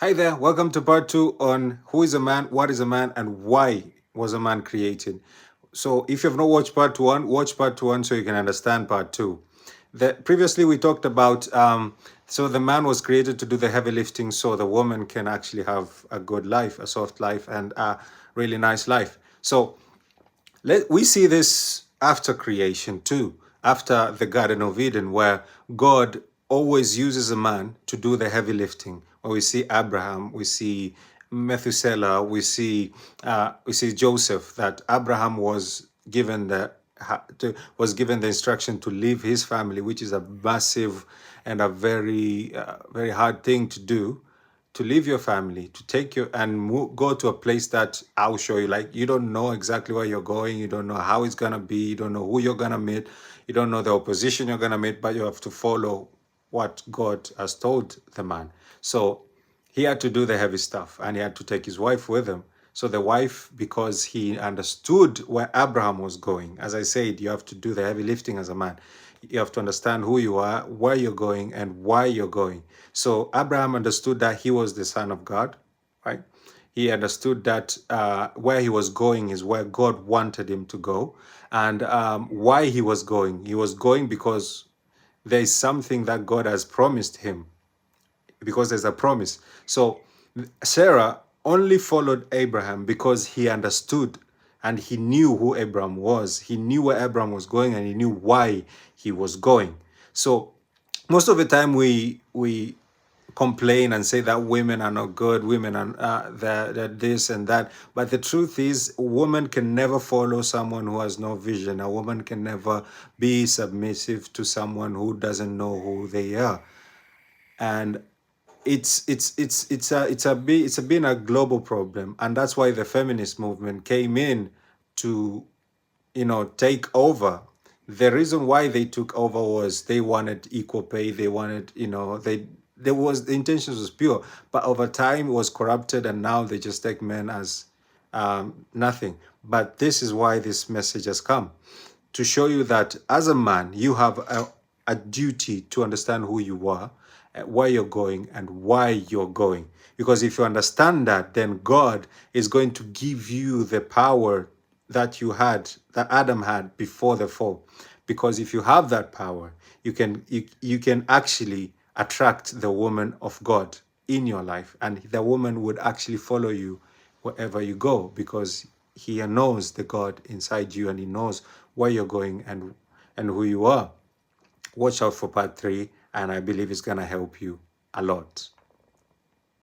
Hi there, welcome to part two on who is a man, what is a man, and why was a man created. So, if you have not watched part one, watch part one so you can understand part two. Previously, we talked about so the man was created to do the heavy lifting so the woman can actually have a good life, a soft life, and a really nice life. So, we see this after creation too, after the Garden of Eden, where God always uses a man to do the heavy lifting. Where we see Abraham, we see Methuselah, we see Joseph. That Abraham was given was given the instruction to leave his family, which is a massive and a very hard thing to do, to leave your family, to take you and go to a place that I'll show you. Like, you don't know exactly where you're going, you don't know how it's gonna be, you don't know who you're gonna meet, you don't know the opposition you're gonna meet, but you have to follow what God has told the man. So he had to do the heavy stuff, and he had to take his wife with him. So the wife, because he understood where Abraham was going, as I said, you have to do the heavy lifting as a man. You have to understand who you are, where you're going, and why you're going. So Abraham understood that he was the son of God, right? He understood that where he was going is where God wanted him to go. And why he was going. He was going because there is something that God has promised him, because there's a promise. So Sarah only followed Abraham because he understood and he knew who Abraham was. He knew where Abraham was going, and he knew why he was going. So most of the time we complain and say that women are not good, women are that this and that. But the truth is, a woman can never follow someone who has no vision. A woman can never be submissive to someone who doesn't know who they are. And it's been a global problem, and that's why the feminist movement came in to take over. The reason why they took over was they wanted equal pay. They wanted, the intentions was pure, but over time it was corrupted, and now they just take men as nothing. But this is why this message has come, to show you that as a man you have a duty to understand who you are, where you're going, and why you're going. Because if you understand that, then God is going to give you the power that that Adam had before the fall. Because if you have that power, you can actually attract the woman of God in your life, and the woman would actually follow you wherever you go, because he knows the God inside you, and he knows where you're going and who you are. Watch out for part three, and I believe it's gonna help you a lot.